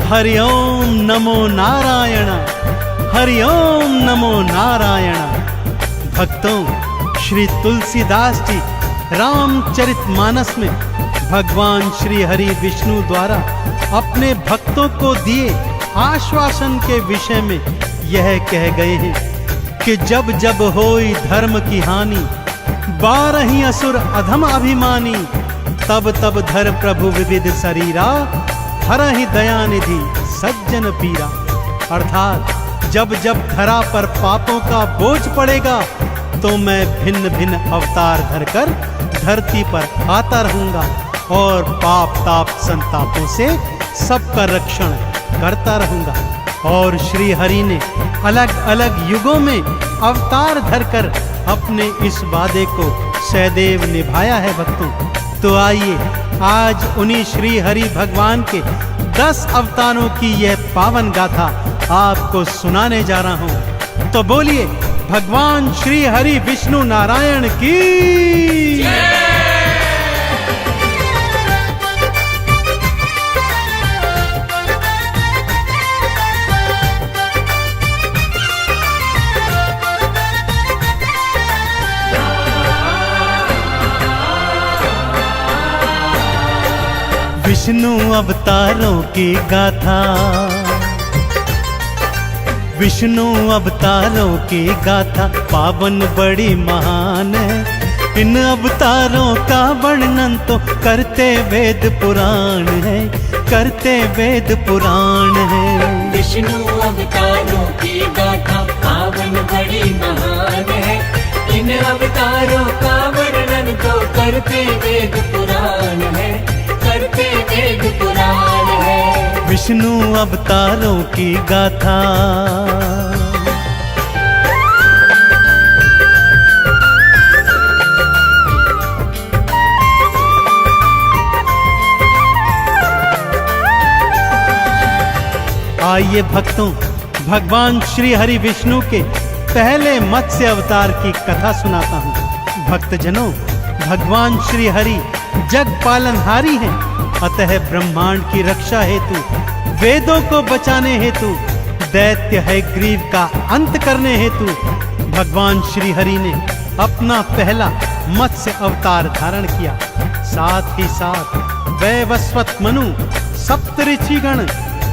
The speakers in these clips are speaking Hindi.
हरि ओम नमो नारायण, हरि ओम नमो नारायण। भक्तों, श्री तुलसीदास जी रामचरितमानस में भगवान श्री हरि विष्णु द्वारा अपने भक्तों को दिए आश्वासन के विषय में यह कह गए हैं कि जब जब होई धर्म की हानि, बारही असुर अधम अभिमानी, तब तब धर प्रभु विविध शरीरा, हरहि दयानिधि सज्जन पीरा। अर्थात जब जब धरा पर पापों का बोझ पड़ेगा तो मैं भिन्न भिन्न अवतार धरकर धरती पर आता रहूंगा और पाप ताप संतापों से सबका रक्षण करता रहूंगा। और श्री हरि ने अलग अलग युगों में अवतार धरकर अपने इस वादे को सदैव निभाया है। भक्तों, तो आइए आज उन्हीं श्री हरि भगवान के 10 अवतारों की यह पावन गाथा आपको सुनाने जा रहा हूं। तो बोलिए भगवान श्री हरि विष्णु नारायण की। विष्णु अवतारों की गाथा, विष्णु अवतारों की गाथा पावन बड़ी महान है। इन अवतारों का वर्णन तो करते वेद पुराण है, करते वेद पुराण है। विष्णु अवतारों की गाथा पावन बड़ी महान है। इन अवतारों का वर्णन तो करते वेद पुराण है, करते वेद पुराण है। विष्णु अवतारों की गाथा। आइए भक्तों, भगवान श्री हरि विष्णु के पहले मत्स्य अवतार की कथा सुनाता हूँ। भक्तजनों, भगवान श्री हरि जग पालनहारी हैं, अतः ब्रह्मांड की रक्षा हेतु, वेदों को बचाने हेतु, दैत्य है ग्रीव का अंत करने हेतु भगवान श्री हरि ने अपना पहला मत्स्य अवतार धारण किया। साथ ही साथ वैवस्वत मनु, सप्तऋषिगण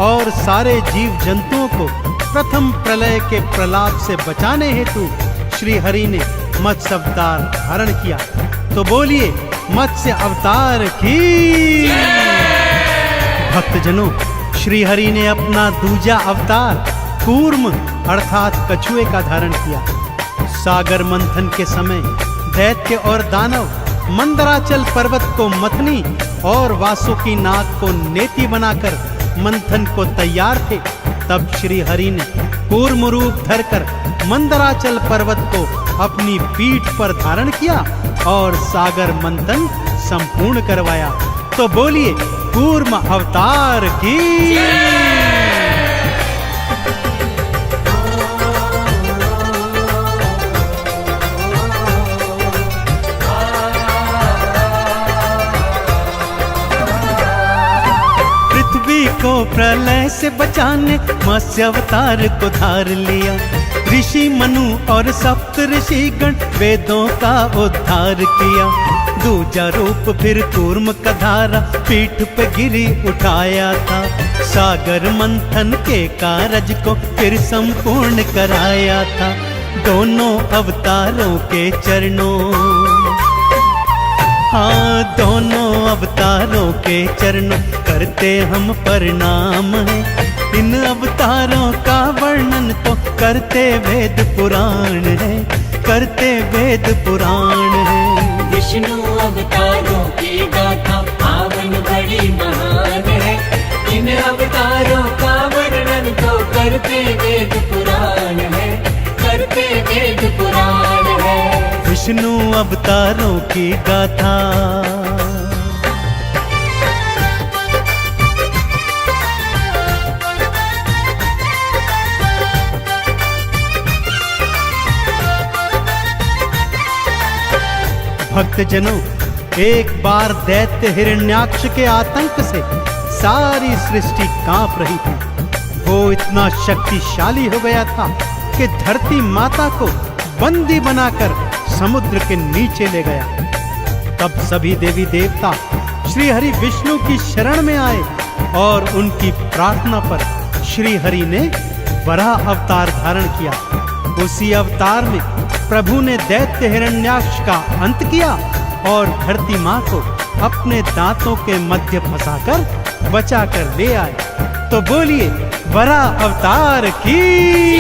और सारे जीव जंतुओं को प्रथम प्रलय के प्रलाप से बचाने हेतु श्री हरि ने मत्स्य अवतार धारण किया। तो बोलिए मत्स्य अवतार की। भक्तजनों, श्री हरि ने अपना दूजा अवतार कूर्म अर्थात कछुए का धारण किया। सागर मंथन के समय दैत्य और दानव मंदराचल पर्वत को मथनी और वासुकी नाग को नेति बनाकर मंथन को तैयार थे। तब श्री हरि ने कूर्म रूप धरकर मंदराचल पर्वत को अपनी पीठ पर धारण किया और सागर मंथन संपूर्ण करवाया। तो बोलिए कूर्म अवतार की। पृथ्वी को प्रलय से बचाने मत्स्य अवतार को धार लिया। ऋषि मनु और सप्त ऋषिगण वेदों का उद्धार किया। दूजा रूप फिर कूर्म का धारा पीठ पे गिरी उठाया था। सागर मंथन के कारज को फिर संपूर्ण कराया था। दोनों अवतारों के चरणों, हाँ दोनों अवतारों के चरणों करते हम प्रणाम है। इन अवतारों का वर्णन तो करते वेद पुराण है, करते वेद पुराण है। विष्णु अवतारों की गाथा पावन बड़ी महान है। इन अवतारों का वर्णन तो करते वेद पुराण है, करते वेद पुराण है। विष्णु अवतारों की गाथा। भक्तजनों, एक बार दैत्य हिरण्याक्ष के आतंक से सारी सृष्टि कांप रही थी। वो इतना शक्तिशाली हो गया था कि धरती माता को बंदी बनाकर समुद्र के नीचे ले गया। तब सभी देवी देवता श्री हरि विष्णु की शरण में आए और उनकी प्रार्थना पर श्री हरि ने वराह अवतार धारण किया। उसी अवतार में प्रभु ने दैत्य हिरण्याक्ष का अंत किया और धरती माँ को अपने दांतों के मध्य फंसाकर बचाकर ले आए। तो बोलिए वराह अवतार की।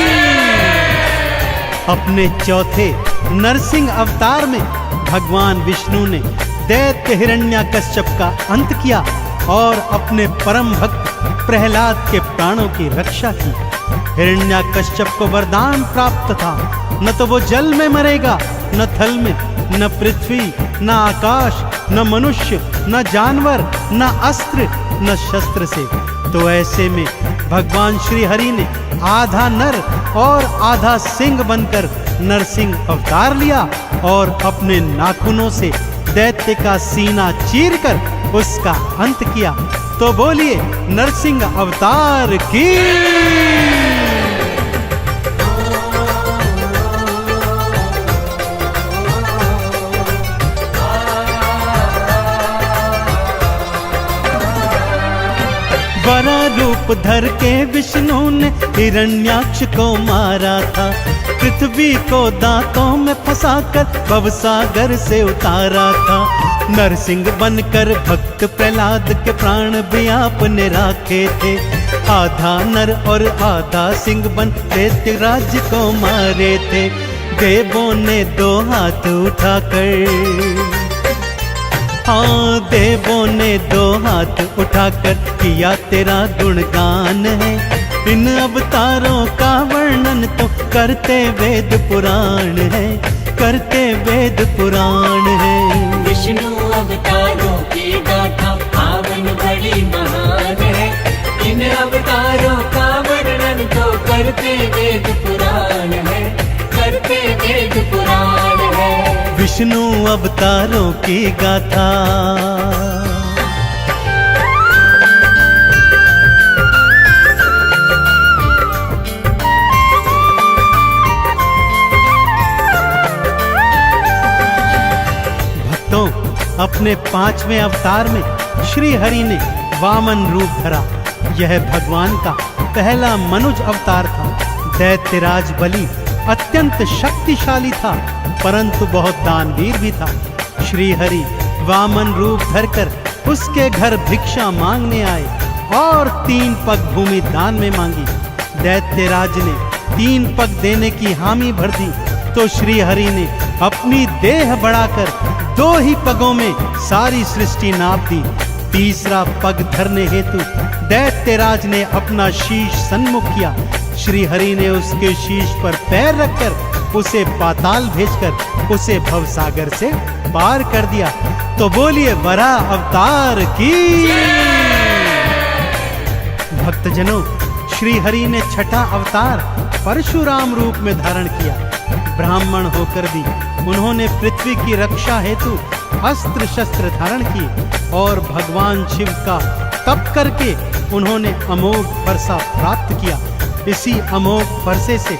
अपने चौथे नरसिंह अवतार में भगवान विष्णु ने दैत्य हिरण्याकश्यप का अंत किया और अपने परम भक्त प्रहलाद के प्राणों की रक्षा की। हिरण्याकश्यप को वरदान प्राप्त था, न तो वो जल में मरेगा, न थल में, न पृथ्वी, न आकाश, न मनुष्य, न जानवर, न अस्त्र, न शस्त्र से। तो ऐसे में भगवान श्री हरि ने आधा नर और आधा सिंह बनकर नरसिंह अवतार लिया और अपने नाखूनों से दैत्य का सीना चीरकर उसका अंत किया। तो बोलिए नरसिंह अवतार की। वरा रूप धर के विष्णु ने हिरण्याक्ष को मारा था। पृथ्वी को दांतों में फंसाकर भवसागर से उतारा था। नरसिंह बनकर भक्त प्रहलाद के प्राण भी आपने राखे थे। आधा नर और आधा सिंह बन दैत्य राज्य को मारे थे। देवों ने दो हाथ उठाकर, हाँ देवों ने दो हाथ उठाकर किया तेरा गुणगान है। इन अवतारों का वर्णन तो करते वेद पुराण है, करते वेद पुराण है। विष्णु अवतारों की गाथा पावन बड़ी महान है। इन अवतारों का वर्णन तो करते वेद पुराण है, करते वेद पुराण है। विष्णु अवतारों की गाथा। भक्तों, अपने 5वें अवतार में श्री हरि ने वामन रूप धरा। यह भगवान का पहला मनुज अवतार था। दैत्यराज बलि अत्यंत शक्तिशाली था, परंतु बहुत दानवीर भी था। श्री हरि वामन रूप धरकर उसके घर भिक्षा मांगने आए और 3 पग भूमि दान में मांगी। दैत्यराज ने 3 पग देने की हामी भर दी, तो श्री हरि ने अपनी देह बढ़ाकर 2 ही पगों में सारी सृष्टि नाप दी। तीसरा पग धरने हेतु दैत्यराज ने अपना शीश सन्मुख किया। श्री हरि ने उसके शीश पर पैर रखकर उसे पाताल भेजकर उसे भवसागर से पार कर दिया। तो बोलिए वराह अवतार की। भक्तजनों, श्री हरि ने छठा अवतार परशुराम रूप में धारण किया। ब्राह्मण होकर भी उन्होंने पृथ्वी की रक्षा हेतु अस्त्र शस्त्र धारण किए और भगवान शिव का तप करके उन्होंने अमोघ वर्षा प्राप्त किया। इसी अमोघ वर्षे से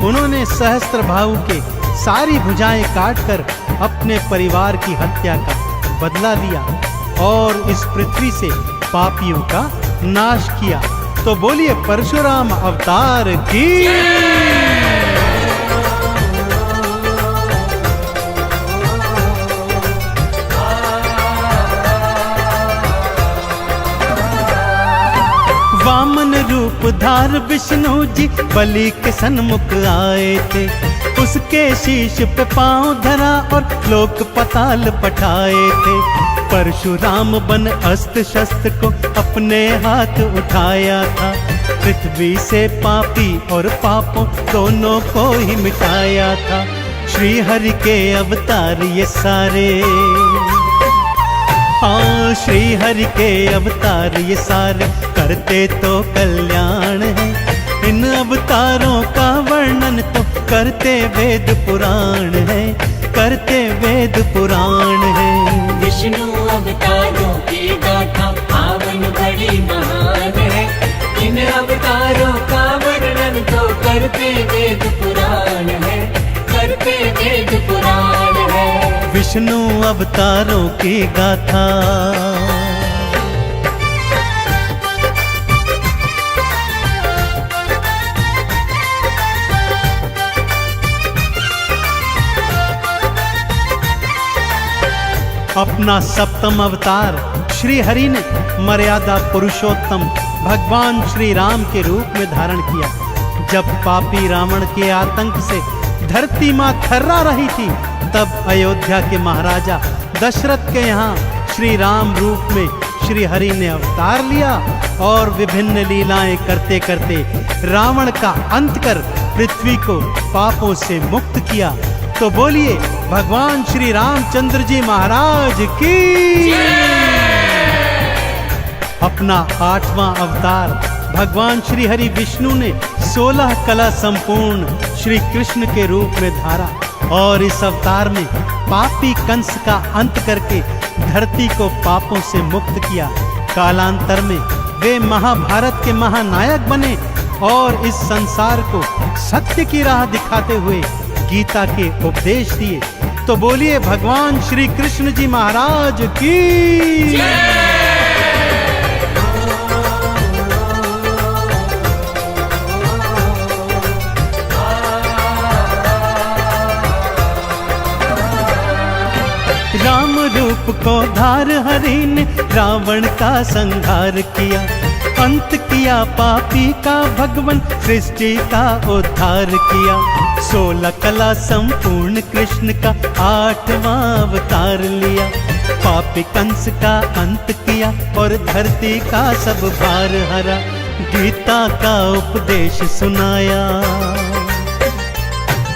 उन्होंने सहस्त्रबाहु के सारी भुजाएं काटकर अपने परिवार की हत्या का बदला लिया और इस पृथ्वी से पापियों का नाश किया। तो बोलिए परशुराम अवतार की। वामन रूप धार विष्णु जी बलि के सन्मुख आए थे। उसके शीश पे पांव धरा और लोक पताल पठाए थे। परशुराम बन अस्त्र शस्त्र को अपने हाथ उठाया था। पृथ्वी से पापी और पापों दोनों को ही मिटाया था। श्री हरि के अवतार ये सारे, हाँ श्री हरि के अवतार ये सारे करते तो कल्याण है। इन अवतारों का वर्णन तो करते वेद पुराण है, करते वेद पुराण है। विष्णु अवतारों की गाथा पावन बड़ी महान है। इन अवतारों का वर्णन तो करते वेद पुराण है, करते वेद पुराण है। विष्णु अवतारों की गाथा, अपना सप्तम अवतार श्री हरि ने मर्यादा पुरुषोत्तम भगवान श्री राम के रूप में धारण किया। जब पापी रावण के आतंक से धरती मां थर्रा रही थी, तब अयोध्या के महाराजा दशरथ के यहाँ श्री राम रूप में श्री हरि ने अवतार लिया और विभिन्न लीलाएं करते करते रावण का अंत कर पृथ्वी को पापों से मुक्त किया। तो बोलिए भगवान श्री रामचंद्र जी महाराज की। अपना 8वां अवतार भगवान श्री हरि विष्णु ने 16 कला संपूर्ण श्री कृष्ण के रूप में धारा और इस अवतार में पापी कंस का अंत करके धरती को पापों से मुक्त किया। कालांतर में वे महाभारत के महानायक बने और इस संसार को सत्य की राह दिखाते हुए गीता के उपदेश दिए। तो बोलिए भगवान श्री कृष्ण जी महाराज की। राम रूप को धार हरि ने रावण का संहार किया, अंत किया पापी का भगवान सृष्टि का उद्धार किया। 16 कला संपूर्ण कृष्ण का 8वां अवतार लिया, पापी कंस का अंत किया और धरती का सब भार हरा। गीता का उपदेश सुनाया,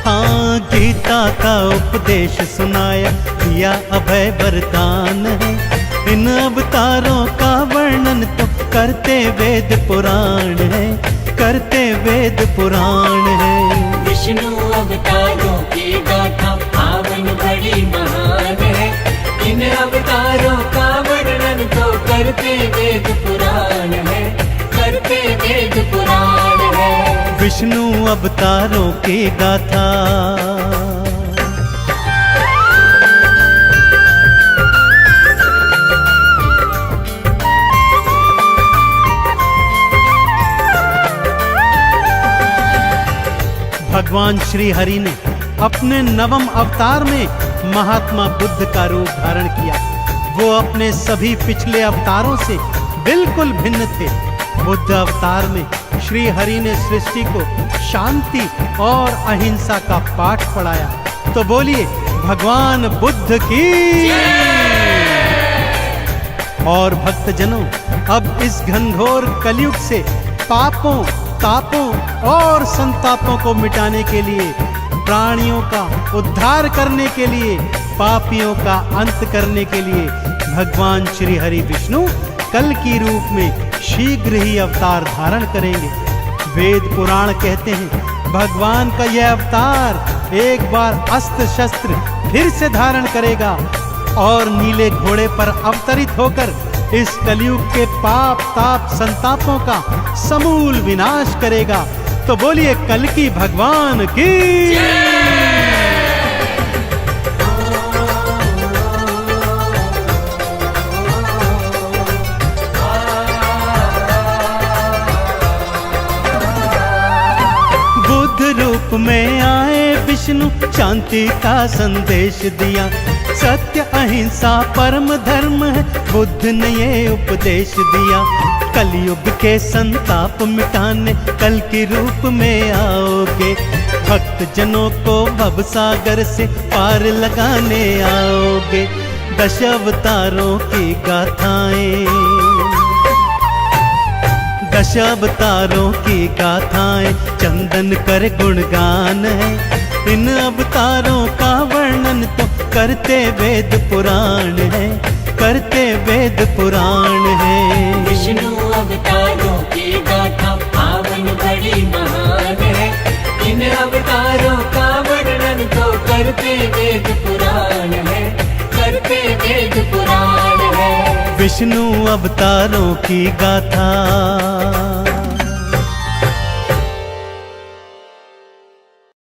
हाँ गीता का उपदेश सुनाया, दिया अभय वरदान है। इन अवतारों का वर्णन तो करते वेद पुराण है, करते वेद पुराण है। विष्णु अवतारों की गाथा पावन बड़ी महान है। इन अवतारों का वर्णन तो करते वेद पुराण है, करते वेद पुराण है। विष्णु अवतारों की गाथा, भगवान श्री हरि ने अपने 9वें अवतार में महात्मा बुद्ध का रूप धारण किया। वो अपने सभी पिछले अवतारों से बिल्कुल भिन्न थे। बुद्ध अवतार में श्री हरि ने सृष्टि को शांति और अहिंसा का पाठ पढ़ाया। तो बोलिए भगवान बुद्ध की। और भक्तजनों, अब इस घनघोर कलयुग से पापों, तापों और संतापों को मिटाने के लिए, प्राणियों का उद्धार करने के लिए, पापियों का अंत करने के लिए भगवान श्री हरि विष्णु कल की रूप में शीघ्र ही अवतार धारण करेंगे। वेद पुराण कहते हैं भगवान का यह अवतार एक बार अस्त्र शस्त्र फिर से धारण करेगा और नीले घोड़े पर अवतरित होकर इस कलयुग के पाप ताप संतापों का समूल विनाश करेगा। तो बोलिए कल की भगवान की। बुद्ध रूप में आए विष्णु, शांति का संदेश दिया। सत्य अहिंसा परम धर्म है, बुद्ध ने ये उपदेश दिया। कलयुग के संताप मिटाने कल के रूप में आओगे, भक्त जनों को भव सागर से पार लगाने आओगे। 10 अवतारों की गाथाएं, 10 अवतारों की गाथाएं चंदन कर गुणगान है। इन अवतारों का वर्णन तो करते वेद पुराण है, करते वेद पुराण है। विष्णु अवतारों की गाथा पावन बड़ी महान है। इन अवतारों का वर्णन तो करते वेद पुराण है, करते वेद पुराण है। विष्णु अवतारों की गाथा।